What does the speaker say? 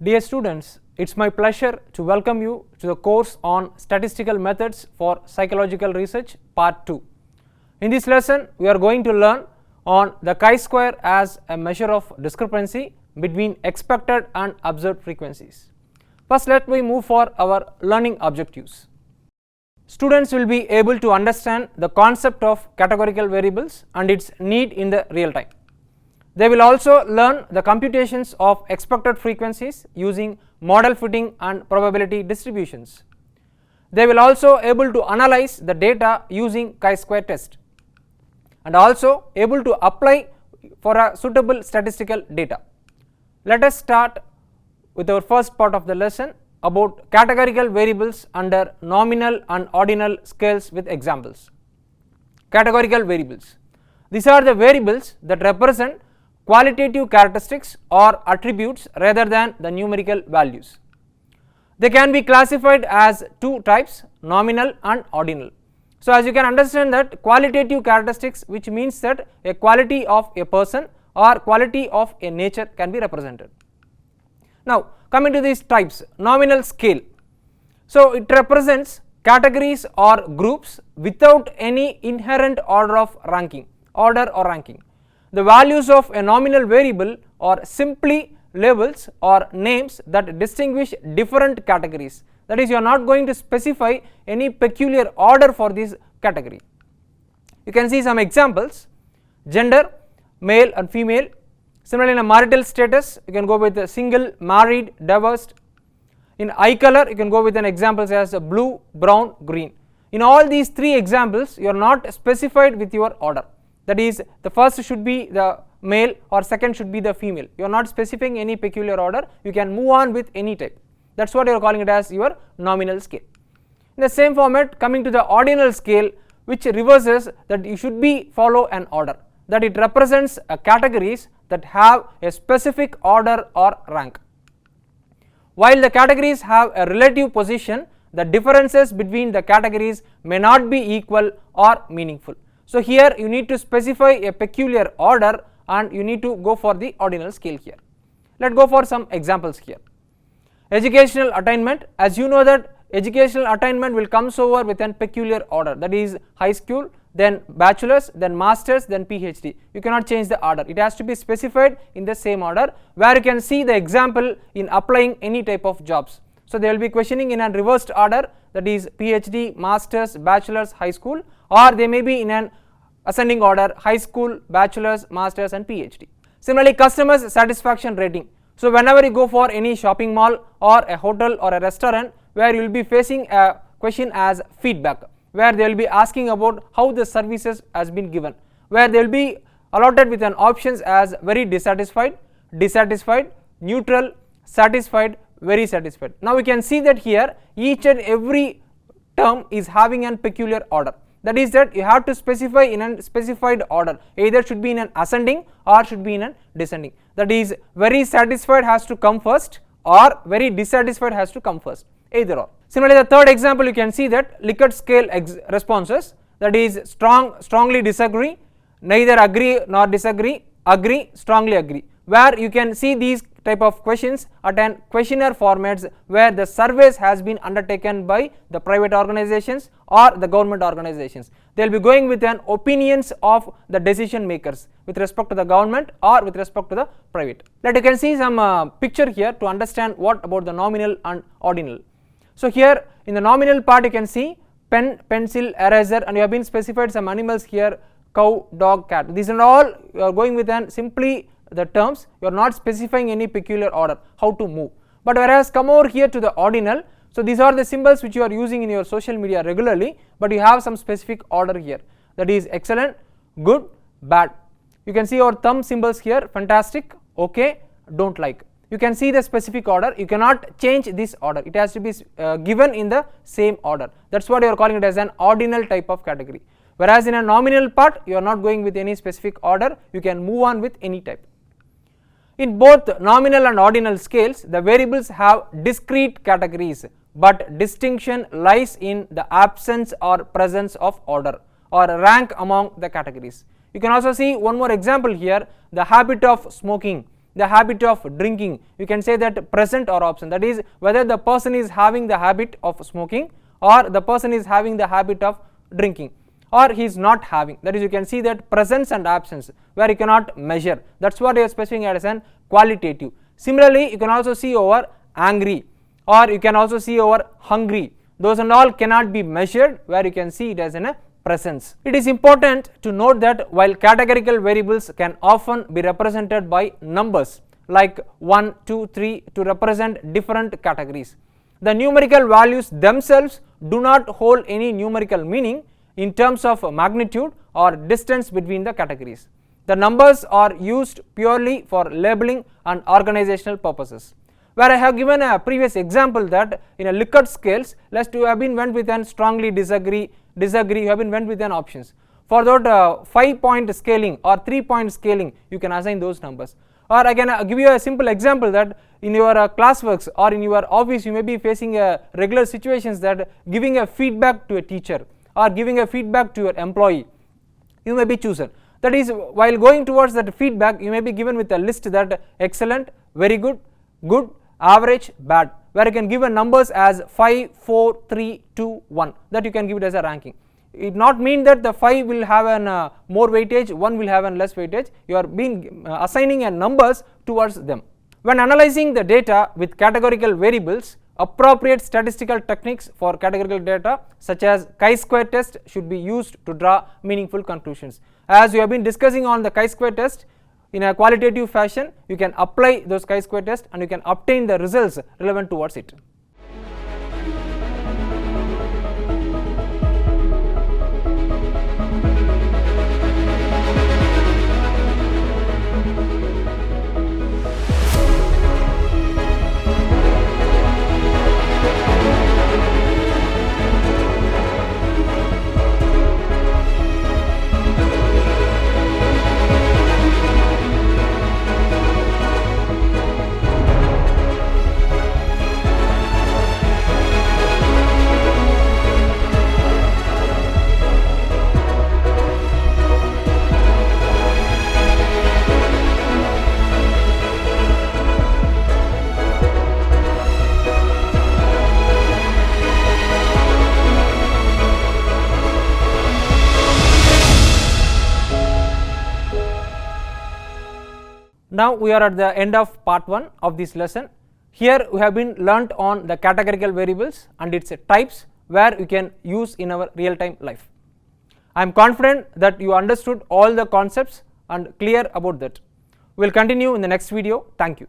Dear students, it's my pleasure to welcome you to the course on Statistical Methods for Psychological Research Part 2. In this lesson, we are going to learn on the chi-square as a measure of discrepancy between expected and observed frequencies. First, let me move for our learning objectives. Students will be able to understand the concept of categorical variables and its need in the real time. They will also learn the computations of expected frequencies using model fitting and probability distributions. They will also able to analyze the data using chi-square test and also able to apply for a suitable statistical data. Let us start with our first part of the lesson about categorical variables under nominal and ordinal scales with examples. Categorical variables. These are the variables that represent qualitative characteristics or attributes rather than the numerical values. They can be classified as two types, nominal and ordinal. So, as you can understand that qualitative characteristics, which means that a quality of a person or quality of a nature can be represented. Now, coming to these types, nominal scale. So, it represents categories or groups without any inherent order of ranking, The values of a nominal variable are simply labels or names that distinguish different categories. That is, you are not going to specify any peculiar order for this category. You can see some examples: gender, male and female. Similarly, in a marital status, you can go with a single, married, divorced. In eye color, you can go with an examples as blue, brown, green. In all these three examples, you are not specified with your order. That is, the first should be the male or second should be the female. You are not specifying any peculiar order. You can move on with any type. That is what you are calling it as your nominal scale. In the same format, coming to the ordinal scale, which reverses that you should be follow an order, that it represents categories that have a specific order or rank. While the categories have a relative position, the differences between the categories may not be equal or meaningful. So, here you need to specify a peculiar order and you need to go for the ordinal scale here. Let us go for some examples here. Educational attainment, as you know that educational attainment will comes over with a peculiar order, that is high school, then bachelor's, then master's, then PhD. You cannot change the order, it has to be specified in the same order, where you can see the example in applying any type of jobs. So, they will be questioning in a reversed order, that is PhD, master's, bachelor's, high school, or they may be in an ascending order, high school, bachelor's, master's and PhD. Similarly, customers satisfaction rating. So, whenever you go for any shopping mall or a hotel or a restaurant, where you will be facing a question as feedback, where they will be asking about how the services has been given, where they will be allotted with an options as very dissatisfied, dissatisfied, neutral, satisfied, very satisfied. Now, we can see that here each and every term is having a peculiar order. That is that you have to specify in a specified order, either should be in an ascending or should be in a descending. That is, very satisfied has to come first or very dissatisfied has to come first, either or. Similarly, the third example you can see that Likert scale responses, that is strongly disagree, neither agree nor disagree, agree, strongly agree, where you can see these type of questions at an questionnaire formats where the surveys has been undertaken by the private organizations or the government organizations. They will be going with an opinions of the decision makers with respect to the government or with respect to the private. Let you can see some picture here to understand what about the nominal and ordinal. So, here in the nominal part you can see pen, pencil, eraser, and you have been specified some animals here, cow, dog, cat. These are all you are going with an simply the terms, you are not specifying any peculiar order how to move. But whereas come over here to the ordinal, so these are the symbols which you are using in your social media regularly, but you have some specific order here, that is excellent, good, bad. You can see our thumb symbols here, fantastic, okay, don't like. You can see the specific order, you cannot change this order, it has to be given in the same order. That is what you are calling it as an ordinal type of category. Whereas in a nominal part, you are not going with any specific order, you can move on with any type. In both nominal and ordinal scales, the variables have discrete categories, but distinction lies in the absence or presence of order or rank among the categories. You can also see one more example here, the habit of smoking. the habit of drinking, you can say that present or absent, that is whether the person is having the habit of smoking or the person is having the habit of drinking or he is not having, that is you can see that presence and absence where you cannot measure, that is what you are specifying as an qualitative. Similarly, you can also see over angry or you can also see over hungry, those and all cannot be measured where you can see it as in a presence. It is important to note that while categorical variables can often be represented by numbers like 1, 2, 3 to represent different categories, the numerical values themselves do not hold any numerical meaning in terms of magnitude or distance between the categories. The numbers are used purely for labeling and organizational purposes. Where I have given a previous example that in a Likert scales, lest you have been went with an strongly disagree, you have been went with an options. For that 5-point scaling or 3-point scaling, you can assign those numbers. Or I can give you a simple example that in your classworks or in your office you may be facing regular situations that giving a feedback to a teacher or giving a feedback to your employee, you may be chosen. That is, while going towards that feedback, you may be given with a list that excellent, very good, good, average, bad, where you can give a numbers as 5, 4, 3, 2, 1, that you can give it as a ranking. It not mean that the 5 will have an more weightage, 1 will have an less weightage, you are being assigning a numbers towards them. When analyzing the data with categorical variables, appropriate statistical techniques for categorical data such as chi-square test should be used to draw meaningful conclusions. As we have been discussing on the chi-square test, in a qualitative fashion you can apply those chi-square test and you can obtain the results relevant towards it. Now we are at the end of part 1 of this lesson. Here we have been learnt on the categorical variables and its types where you can use in our real time life. I am confident that you understood all the concepts and clear about that. We will continue in the next video. Thank you.